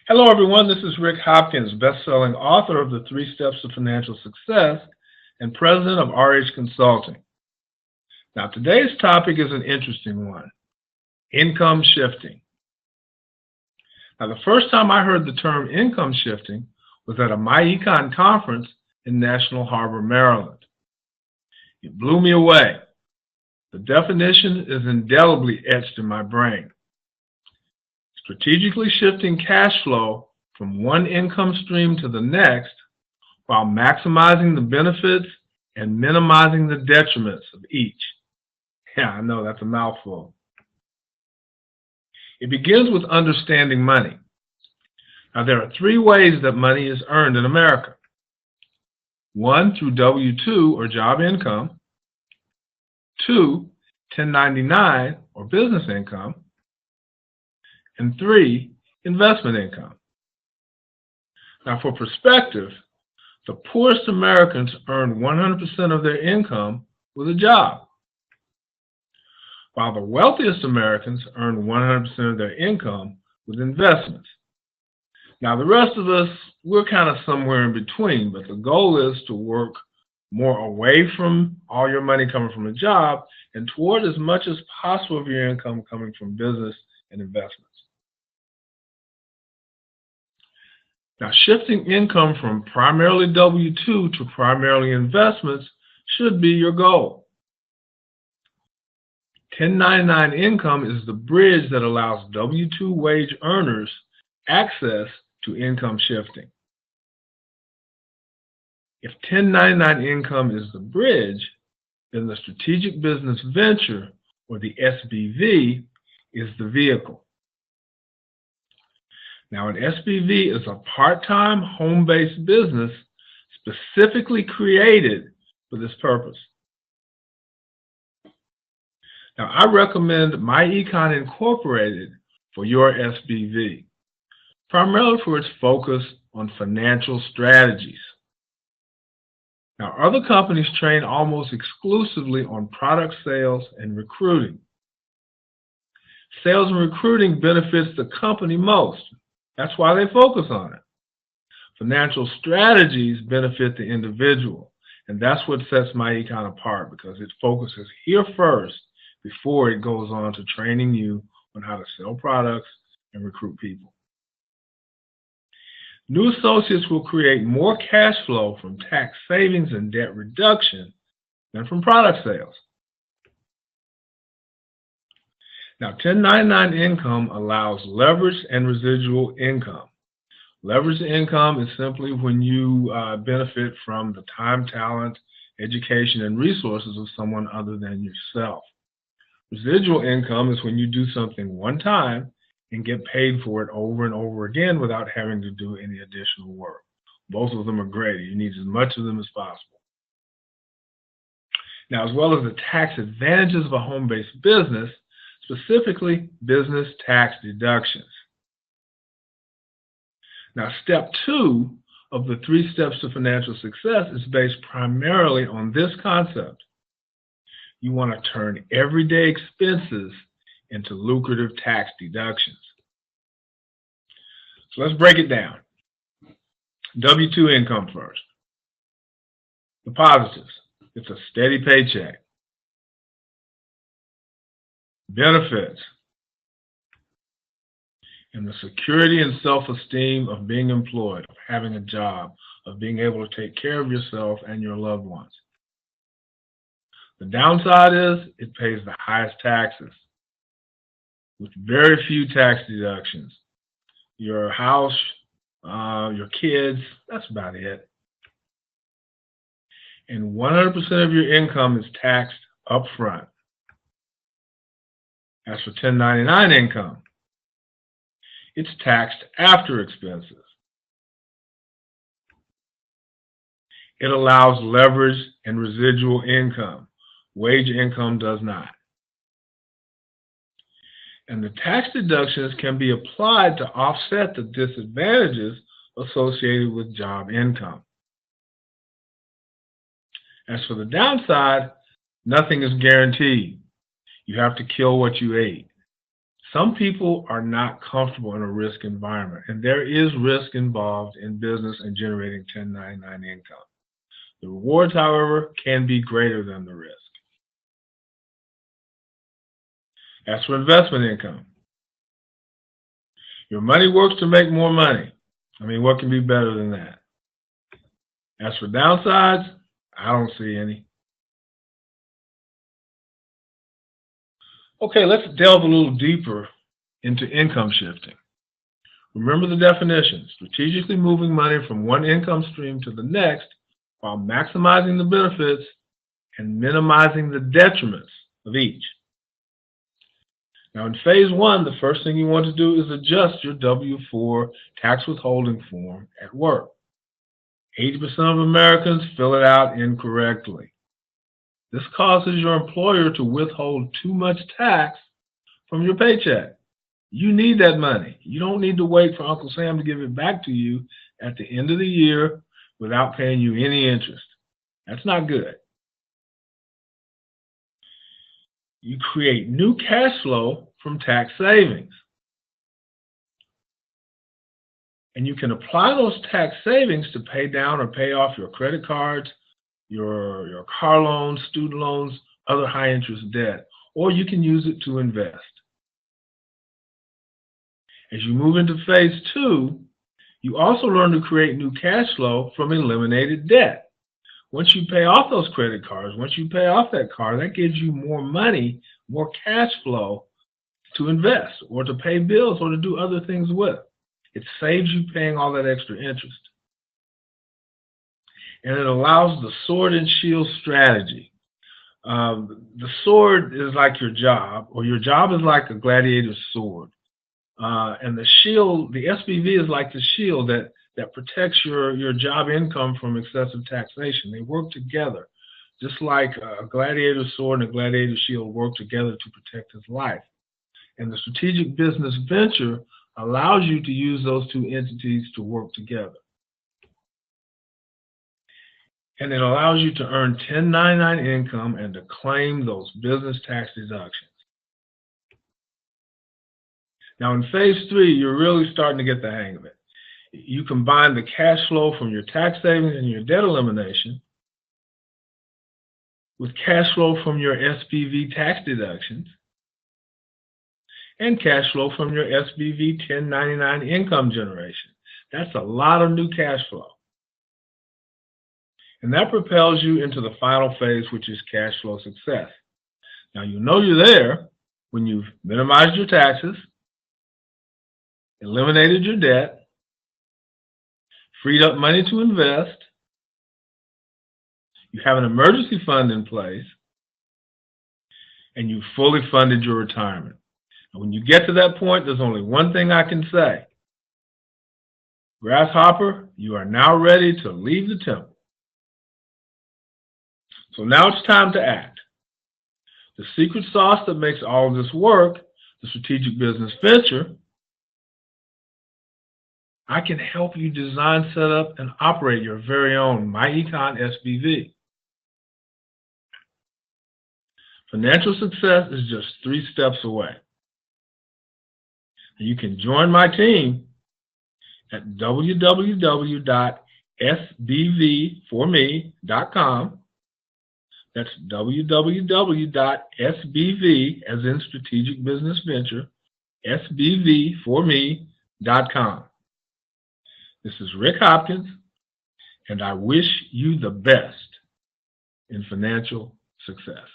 Hello, everyone. This is Rick Hopkins, best-selling author of The Three Steps to Financial Success and president of RH Consulting. Now, today's topic is an interesting one, income shifting. Now, the first time I heard the term income shifting was at a MyEcon conference in National Harbor, Maryland. It blew me away. The definition is indelibly etched in my brain. Strategically shifting cash flow from one income stream to the next while maximizing the benefits and minimizing the detriments of each. Yeah, I know that's a mouthful. It begins with understanding money. Now, there are three ways that money is earned in America. One, through W-2 or job income. Two, 1099 or business income. And three, investment income. Now, for perspective, the poorest Americans earn 100% of their income with a job, while the wealthiest Americans earn 100% of their income with investments. Now, the rest of us, we're kind of somewhere in between, but the goal is to work more away from all your money coming from a job and toward as much as possible of your income coming from business and investments. Now, shifting income from primarily W-2 to primarily investments should be your goal. 1099 income is the bridge that allows W-2 wage earners access to income shifting. If 1099 income is the bridge, then the strategic business venture, or the SBV, is the vehicle. Now, an SBV is a part-time, home-based business specifically created for this purpose. Now, I recommend MyEcon Incorporated for your SBV, primarily for its focus on financial strategies. Now, other companies train almost exclusively on product sales and recruiting. Sales and recruiting benefits the company most. That's why they focus on it. Financial strategies benefit the individual, and that's what sets MyEcon apart, because it focuses here first before it goes on to training you on how to sell products and recruit people. New associates will create more cash flow from tax savings and debt reduction than from product sales. Now, 1099 income allows leverage and residual income. Leverage income is simply when you benefit from the time, talent, education, and resources of someone other than yourself. Residual income is when you do something one time and get paid for it over and over again without having to do any additional work. Both of them are great. You need as much of them as possible. Now, as well as the tax advantages of a home-based business, specifically business tax deductions. Now, step 2 of the 3 steps to financial success is based primarily on this concept. You want to turn everyday expenses into lucrative tax deductions. So let's break it down. W-2 income first. The positives: it's a steady paycheck. Benefits: and the security and self-esteem of being employed, of having a job, of being able to take care of yourself and your loved ones. The downside is it pays the highest taxes with very few tax deductions. Your house, your kids, that's about it. And 100% of your income is taxed up front. As for 1099 income, it's taxed after expenses. It allows leverage and residual income. Wage income does not. And the tax deductions can be applied to offset the disadvantages associated with job income. As for the downside, nothing is guaranteed. You have to kill what you ate. Some people are not comfortable in a risk environment, and there is risk involved in business and generating 1099 income. The rewards, however, can be greater than the risk. As for investment income, your money works to make more money. I mean, what can be better than that? As for downsides, I don't see any. Okay, let's delve a little deeper into income shifting. Remember the definition: strategically moving money from one income stream to the next while maximizing the benefits and minimizing the detriments of each. Now, in phase one, the first thing you want to do is adjust your W-4 tax withholding form at work. 80% of Americans fill it out incorrectly. This causes your employer to withhold too much tax from your paycheck. You need that money. You don't need to wait for Uncle Sam to give it back to you at the end of the year without paying you any interest. That's not good. You create new cash flow from tax savings. And you can apply those tax savings to pay down or pay off your credit cards, your car loans, student loans, other high interest debt, or you can use it to invest. As you move into phase two, you also learn to create new cash flow from eliminated debt. Once you pay off those credit cards, once you pay off that car, that gives you more money, more cash flow to invest or to pay bills or to do other things with. It saves you paying all that extra interest. And it allows the sword and shield strategy. The sword is like your job, or your job is like a gladiator's sword. And the shield, the SPV, is like the shield that protects your job income from excessive taxation. They work together, just like a gladiator's sword and a gladiator's shield work together to protect his life. And the strategic business venture allows you to use those two entities to work together. And it allows you to earn 1099 income and to claim those business tax deductions. Now in phase three, you're really starting to get the hang of it. You combine the cash flow from your tax savings and your debt elimination with cash flow from your SPV tax deductions and cash flow from your SPV 1099 income generation. That's a lot of new cash flow. And that propels you into the final phase, which is cash flow success. Now, you know you're there when you've minimized your taxes, eliminated your debt, freed up money to invest, you have an emergency fund in place, and you've fully funded your retirement. And when you get to that point, there's only one thing I can say. Grasshopper, you are now ready to leave the temple. So now it's time to act. The secret sauce that makes all of this work, the strategic business venture, I can help you design, set up, and operate your very own MyEcon SPV. Financial success is just 3 steps away. You can join my team at www.sbvforme.com. That's www.sbv, as in Strategic Business Venture, sbvforme.com. This is Rick Hopkins, and I wish you the best in financial success.